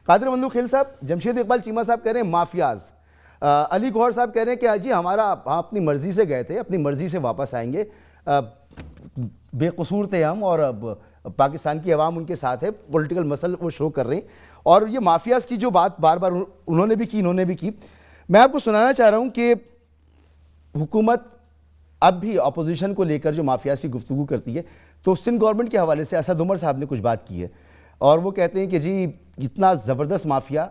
قادر مندوق خیل صاحب، جمشید اقبال چیمہ صاحب کہہ رہے ہیں مافیاز، علی گوہر صاحب کہہ رہے ہیں کہ جی ہمارا اپنی مرضی سے گئے تھے، اپنی مرضی سے واپس آئیں گے، بے قصور تھے ہم اور پاکستان کی عوام ان کے ساتھ ہے، پولیٹیکل مسل وہ شو کر رہے ہیں. اور یہ مافیاز کی جو بات بار بار انہوں نے بھی کی. میں آپ کو سنانا چاہ رہا ہوں کہ حکومت اب بھی اپوزیشن کو لے کر جو مافیاز کی گفتگو کرتی ہے تو سندھ گورنمنٹ کے حوالے سے اسد عمر صاحب نے کچھ بات کی ہے اور وہ کہتے ہیں کہ جی اتنا زبردست مافیا،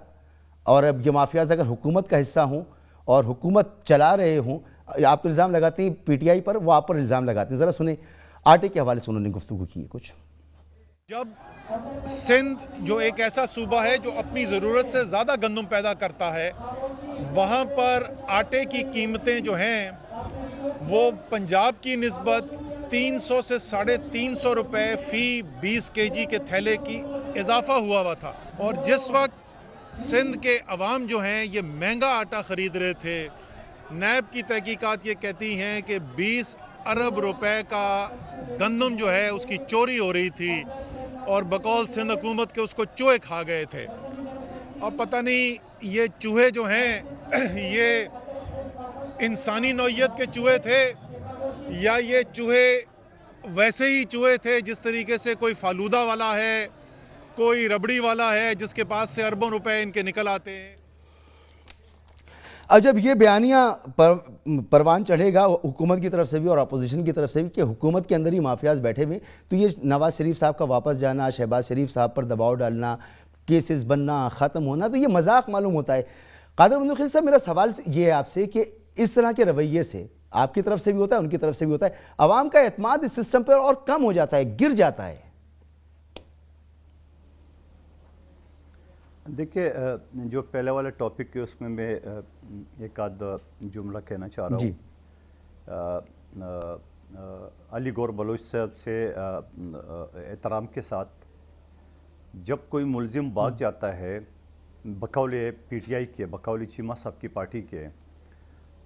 اور اب یہ مافیاز اگر حکومت کا حصہ ہوں اور حکومت چلا رہے ہوں، آپ تو الزام لگاتے ہیں پی ٹی آئی پر، وہ آپ پر الزام لگاتے ہیں. ذرا سنیں آٹے کے حوالے سے انہوں نے گفتگو کی ہے کچھ. جب سندھ جو ایک ایسا صوبہ ہے جو اپنی ضرورت سے زیادہ گندم پیدا کرتا ہے، وہاں پر آٹے کی قیمتیں جو ہیں وہ پنجاب کی نسبت 300 سے 350 روپے فی 20 کے جی کے تھیلے کی اضافہ ہوا تھا. اور جس وقت سندھ کے عوام جو ہیں یہ مہنگا آٹا خرید رہے تھے، نیب کی تحقیقات یہ کہتی ہیں کہ 20 ارب روپے کا گندم جو ہے اس کی چوری ہو رہی تھی اور بقول سندھ حکومت کے اس کو چوہے کھا گئے تھے. اب پتہ نہیں یہ چوہے جو ہیں یہ انسانی نوعیت کے چوہے تھے یا یہ چوہے ویسے ہی چوہے تھے جس طریقے سے کوئی فالودہ والا ہے، کوئی ربڑی والا ہے جس کے پاس سے اربوں روپے ان کے نکل آتے ہیں. اب جب یہ بیانیہ پروان چڑھے گا حکومت کی طرف سے بھی اور اپوزیشن کی طرف سے بھی کہ حکومت کے اندر ہی مافیاز بیٹھے ہوئے، تو یہ نواز شریف صاحب کا واپس جانا، شہباز شریف صاحب پر دباؤ ڈالنا، کیسز بننا، ختم ہونا، تو یہ مذاق معلوم ہوتا ہے. قادر مندوق خیل صاحب، میرا سوال یہ ہے آپ سے کہ اس طرح کے رویے سے آپ کی طرف سے بھی ہوتا ہے، ان کی طرف سے بھی ہوتا ہے، عوام کا اعتماد اس سسٹم پر اور کم ہو جاتا ہے، گر جاتا ہے. دیکھیں جو پہلے والا ٹاپک ہے اس میں ایک آدھ جملہ کہنا چاہ رہا ہوں. علی گور بلوچ صاحب سے احترام کے ساتھ جب کوئی ملزم بھاگ جاتا ہے بقول پی ٹی آئی کے، بقول چیمہ صاحب کی پارٹی کے،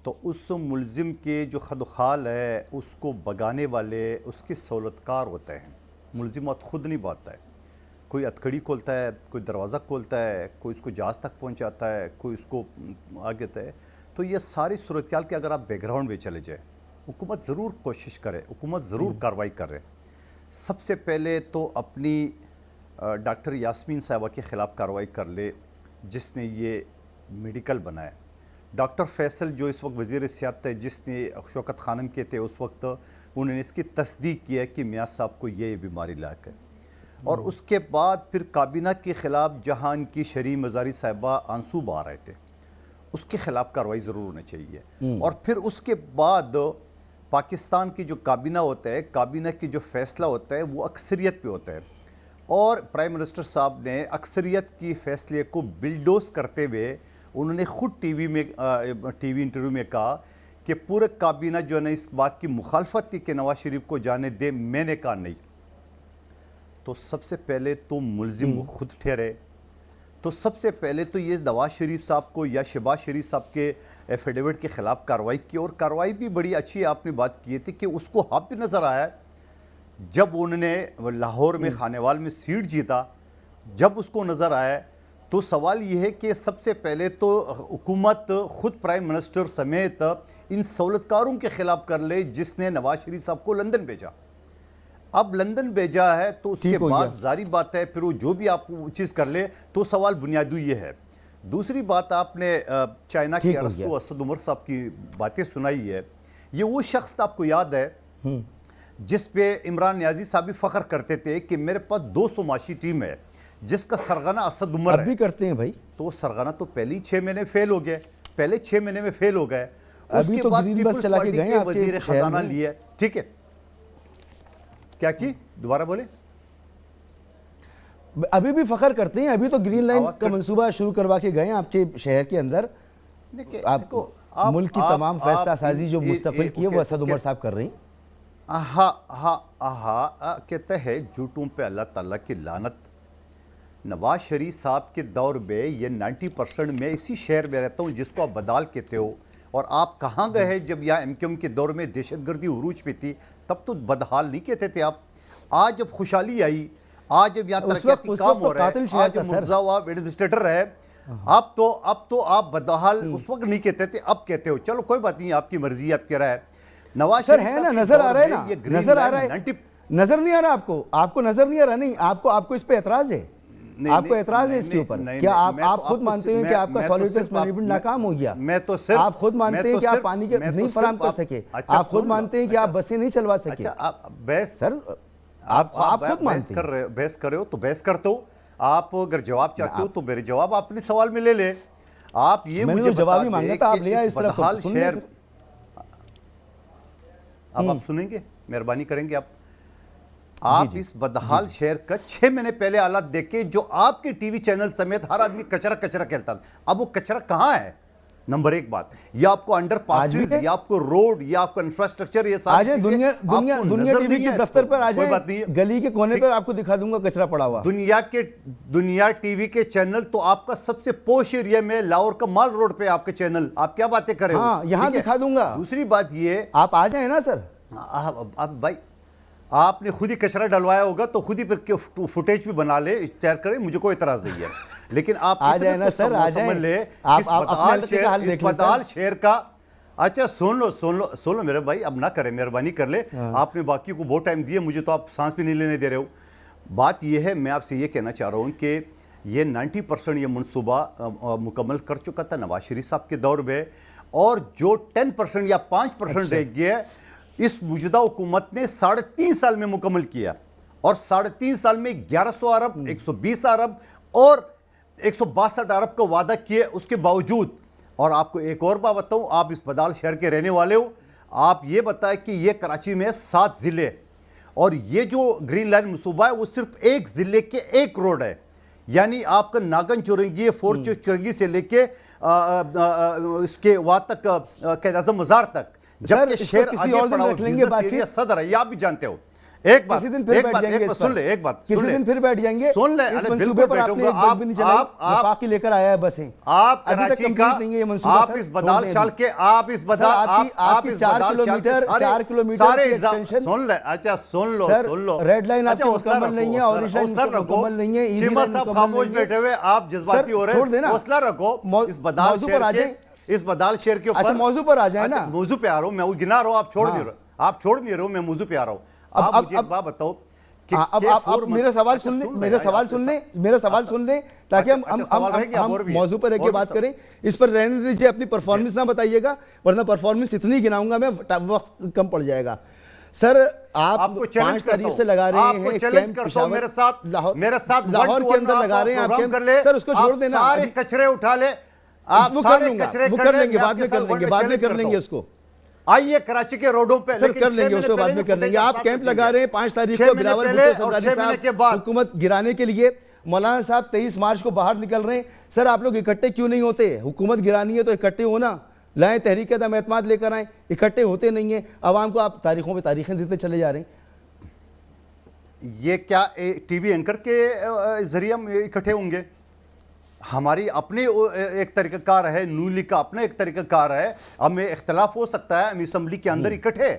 تو اس ملزم کے جو خد و خال ہے اس کو بگانے والے اس کے سہولتکار ہوتے ہیں. ملزم خود نہیں بھاگتا ہے، کوئی ہتھکڑی کھولتا ہے، کوئی دروازہ کھولتا ہے، کوئی اس کو جہاز تک پہنچاتا ہے، کوئی اس کو آگے ہے. تو یہ ساری صورتحال کے اگر آپ بیک گراؤنڈ میں چلے جائیں، حکومت ضرور کوشش کرے، حکومت ضرور کارروائی کرے. سب سے پہلے تو اپنی ڈاکٹر یاسمین صاحبہ کے خلاف کارروائی کر لے جس نے یہ میڈیکل بنایا. ڈاکٹر فیصل جو اس وقت وزیر صحت ہے، جس نے شوکت خانم کے تھے اس وقت، انہوں نے اس کی تصدیق کی ہے کہ میاں صاحب کو یہ بیماری لاحق ہے. اور اس کے بعد پھر کابینہ کے خلاف جہاں ان کی شرعی مزاری صاحبہ آنسو بہا رہے تھے، اس کے خلاف کارروائی ضرور ہونا چاہیے. اور پھر اس کے بعد پاکستان کی جو کابینہ ہوتا ہے، کابینہ کی جو فیصلہ ہوتا ہے وہ اکثریت پہ ہوتا ہے. اور پرائم منسٹر صاحب نے اکثریت کی فیصلے کو بلڈوز کرتے ہوئے انہوں نے خود ٹی وی انٹرویو میں کہا کہ پورے کابینہ جو ہے نا اس بات کی مخالفت تھی کہ نواز شریف کو جانے دے. میں نے کہا نہیں. تو سب سے پہلے تو ملزم خود ٹھہرے. تو سب سے پہلے تو یہ نواز شریف صاحب کو یا شہباز شریف صاحب کے ایفیڈیوٹ کے خلاف کارروائی کی. اور کارروائی بھی بڑی اچھی آپ نے بات کی تھی کہ اس کو حق بھی نظر آیا جب انہوں نے لاہور میں خانیوال میں سیٹ جیتا. جب اس کو نظر آیا تو سوال یہ ہے کہ سب سے پہلے تو حکومت خود پرائم منسٹر سمیت ان سہولتکاروں کے خلاف کر لے جس نے نواز شریف صاحب کو لندن بھیجا. اب لندن بھیجا ہے تو اس کے بعد ظاہری بات ہے پھر وہ جو بھی آپ چیز کر لے تو سوال بنیادی یہ ہے. دوسری بات آپ نے چائنا کے ارسطو اسد عمر صاحب کی باتیں سنائی ہے. یہ وہ شخص آپ کو یاد ہے جس پہ عمران نیازی صاحب بھی فخر کرتے تھے کہ میرے پاس 200 معاشی ٹیم ہے جس کا سرغنہ اسد عمر ہے. اب بھی کرتے ہیں بھائی. تو سرغنہ تو پہلے 6 مہینے فیل ہو گئے، پہلے 6 مہینے میں فیل ہو گئے. ابھی تو گرین بس چلا کے گئے آپ وزیر خزانہ لیے. ٹھیک ہے، کیا کی دوبارہ بولے؟ ابھی بھی فخر کرتے ہیں. ابھی تو گرین لائن کا منصوبہ شروع کروا کے گئے آپ کے شہر کے اندر. آپ کو ملک کی تمام فیصلہ سازی جو مستقبل کی ہے وہ اسد عمر صاحب کر رہی ہیں. کہتا ہے جھوٹوں پہ اللہ تعالیٰ کی لعنت. نواز شریف صاحب کے دور میں یہ 90% میں اسی شہر میں رہتا ہوں جس کو آپ بدال کہتے ہو. اور آپ کہاں گئے ہیں جب یہاں MQM کے دور میں دہشت گردی عروج پہ تھی؟ تب تو بدحال نہیں کہتے تھے آپ. آج جب خوشحالی آئی، آج جب یہاں ترقیاتی کام ہو رہا ہے، آج مرزا وہاں ایڈمنسٹریٹر ہے، اب تو آپ بدحال اس وقت نہیں کہتے تھے، اب کہتے ہو. چلو کوئی بات نہیں، آپ کی مرضی، آپ کہہ رہا ہے. نواز شریف ہے نا، نظر آ رہا ہے نا، نظر آ رہا ہے، نظر نہیں آ رہا آپ کو نظر نہیں آ رہا. نہیں، آپ کو اس پہ اعتراض ہے، آپ کو اعتراض ہے اس کے اوپر. کیا آپ خود مانتے ہیں کہ آپ کا سالٹ ویسٹ مینجمنٹ ناکام ہو گیا؟ آپ خود مانتے ہیں کہ آپ پانی کے نہیں فراہم کر سکے؟ آپ خود مانتے ہیں کہ آپ بسیں نہیں چلوا سکے؟ سر آپ خود بحث کر رہے ہو تو بحث کرتے ہو. آپ اگر جواب چاہتے ہو تو میرے جواب آپ نے سوال میں لے لے. آپ یہ مجھے جواب ہی مانگا تھا، آپ لے آئے اس طرف. اب آپ سنیں گے، مہربانی کریں گے آپ اس بدحال شہر کا 6 مہینے پہلے حالات دیکھیں جو آپ کے ٹی وی چینل سمیت ہر آدمی کچرا کہتا تھا. اب وہ کچرا کہاں ہے؟ نمبر ایک بات، یا آپ کو انڈر پاسز، یا آپ کو روڈ، یا آپ کو انفراسٹرکچر، یہ ساری چیزیں دنیا ٹی وی کے دفتر پر آ جائیں، گلی کے کونے پر آپ کو دکھا دوں گا کچرا پڑا ہوا. دنیا ٹی وی کے چینل تو آپ کا سب سے پوش ایریا میں لاہور کا مال روڈ پہ آپ کے چینل، آپ کیا باتیں کریں؟ ہاں یہاں دکھا دوں گا. دوسری بات یہ، آپ آ جائیں نا سر. اب بھائی آپ نے خود ہی کچرا ڈلوایا ہوگا تو خود ہی پھر فوٹیج بھی بنا لے، شیئر کریں، مجھے کوئی اعتراض نہیں ہے. لیکن آپ اتنے کو سمجھ لے اس بدحال شہر کا. اچھا سن لو میرے بھائی، اب نہ کریں، مہربانی کر لے. آپ نے باقی کو بہت ٹائم دیا، مجھے تو آپ سانس بھی نہیں لینے دے رہے ہو. بات یہ ہے، میں آپ سے یہ کہنا چاہ رہا ہوں کہ یہ 90% یہ منصوبہ مکمل کر چکا تھا نواز شریف صاحب کے دور میں، اور جو 10% یا 5% رہ گیا اس موجودہ حکومت نے 3.5 سال میں مکمل کیا. اور 3.5 سال میں 1100 ارب، 120 ارب اور 162 ارب کا وعدہ کیے اس کے باوجود. اور آپ کو ایک اور بات بتاؤں، آپ اس بدحال شہر کے رہنے والے ہو، آپ یہ بتائیں کہ یہ کراچی میں 7 ضلع، اور یہ جو گرین لائن منصوبہ ہے وہ صرف ایک ضلع کے ایک روڈ ہے. یعنی آپ کا ناگن چورنگی، فورچ چورنگی سے لے کے اس کے وہاں تک قائد اعظم مزار تک، جبکہ شہر آگے پڑا ہوا بزنس ایریا صدر ہے، یہ آپ بھی جانتے ہو. ایک بات سن لے، کسی دن پھر بیٹھ جائیں گے اس منصوبے پر. آپ نے ایک بس بھی نہیں چلائی، وفاقی لے کر آیا ہے بسیں. آپ کراچی کا، آپ اس بدحال شال کے، آپ اس بدحال 4 کلومیٹر کی ایکسٹینشن. سن لے، اچھا سن لو ریڈ لائن آپ کی مکمل نہیں ہے، اورنج لائن مکمل نہیں ہے، چیمہ صاحب خاموش بیٹھے ہوئے، آپ جذباتی ہو رہے ہیں، حوصلہ رکھو. اس بدحال شہر کے اوپر موضوع پر آ جائیں نا. موضوع پہ آ رہا ہوں، میں گنا رہا ہوں، آپ چھوڑ نہیں رہے ہو، میں موضوع پہ آ رہا ہوں. آپ مجھے ایک بات بتاؤ، اب میرا سوال سن لیں تاکہ ہم موضوع پر رہ کے بات کریں. اس پر رہنے دیجئے، اپنی پرفارمنس نہ بتائیے گا، ورنہ پرفارمنس اتنی گناؤں گا میں، وقت کم پڑ جائے گا. سر آپ 5 تاریخ سے لگا رہے ہیں کیمپ پشاور، لاہور کے اندر لگا رہے ہیں آپ کیمپ. سر اس کو چھوڑ دینا، سارے کچرے اٹھا لے، وہ کر لیں گے، بعد میں کر لیں گے اس کو. آئیے کراچی کے روڈوں پہ، سر کر لیں گے اس کو، بعد میں کر لیں گے. آپ کیمپ لگا رہے ہیں 5 تاریخ کو بلاول بھٹو سرداری صاحب حکومت گرانے کے لیے. مولانا صاحب 23 مارچ کو باہر نکل رہے ہیں. سر آپ لوگ اکٹھے کیوں نہیں ہوتے؟ حکومت گرانی ہے تو اکٹھے ہونا، لائیں تحریک عدم اعتماد لے کر آئیں. اکٹھے ہوتے نہیں ہیں، عوام کو آپ تاریخوں پہ تاریخیں دیتے چلے جا رہے ہیں. یہ کیا ٹی وی اینکر کے ذریعے ہم اکٹھے ہوں گے؟ ہماری اپنے ایک طریقہ کار ہے، نون لیگ کا اپنا ایک طریقہ کار ہے. ہمیں اختلاف ہو سکتا ہے، ہم اسمبلی کے اندر اکٹھے،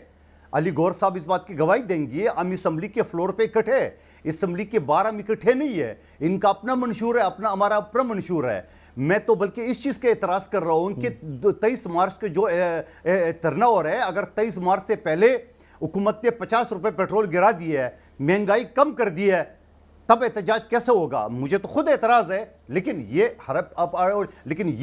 علی گور صاحب اس بات کی گواہی دیں گے، ہم اسمبلی کے فلور پہ اکٹھے، اسمبلی کے باہر ہم اکٹھے نہیں ہے. ان کا اپنا منشور ہے، ہمارا اپنا منشور ہے. میں تو بلکہ اس چیز کا اعتراض کر رہا ہوں کہ 23 مارچ کے جو دھرنا ہو رہا ہے، اگر 23 مارچ سے پہلے حکومت نے 50 روپے پیٹرول گرا دی ہے، مہنگائی کم کر دی ہے، تب احتجاج کیسے ہوگا؟ مجھے تو خود اعتراض ہے. لیکن یہ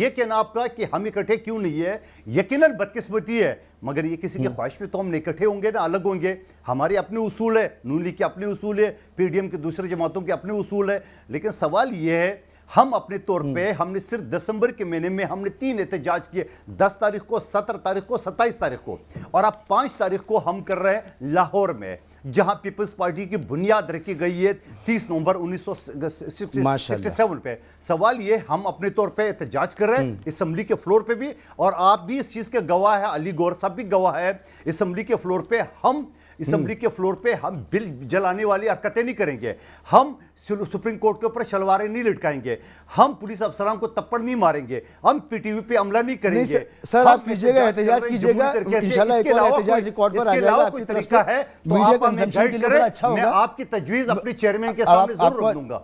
کہنا آپ کا کہ ہم اکٹھے کیوں نہیں ہے، یقیناً بدقسمتی ہے، مگر یہ کسی کی خواہش پہ تو ہم نہیں اکٹھے ہوں گے نہ الگ ہوں گے. ہمارے اپنے اصول ہے، نون لیگ کے اپنے اصول ہے، پی ڈی ایم کے دوسرے جماعتوں کے اپنے اصول ہے. لیکن سوال یہ ہے، ہم اپنے طور پہ ہم نے صرف دسمبر کے مہینے میں ہم نے 3 احتجاج کیے، 10 تاریخ کو، 17 تاریخ کو، 27 تاریخ کو، اور اب 5 تاریخ کو ہم کر رہے ہیں لاہور میں، جہاں پیپلز پارٹی کی بنیاد رکھی گئی ہے 30 نومبر 1967 پہ. سوال یہ، ہم اپنے طور پہ احتجاج کر رہے ہیں اسمبلی کے فلور پہ بھی، اور آپ بھی اس چیز کے گواہ ہے، علی گور صاحب بھی گواہ ہے، اسمبلی کے فلور پہ ہم اسمبلی کے فلور پہ ہم بل جلانے والی حرکتیں نہیں کریں گے, ہم سپریم کورٹ کے اوپر شلواریں نہیں لٹکائیں گے, ہم پولیس افسران کو تپڑ نہیں ماریں گے, ہم پی ٹی وی پہ عملہ نہیں کریں گے. سر آپ کیجئے گا, احتجاج کیجئے گا, انشاءاللہ ایک اور احتجاج ریکارڈ پر آ جائے گا آپ کی طرف سے. ہے تو آپ ہمیں گائیڈ کریں, میں آپ کی تجویز اپنی چیئرمین کے سامنے ضرور رکھ دوں گا.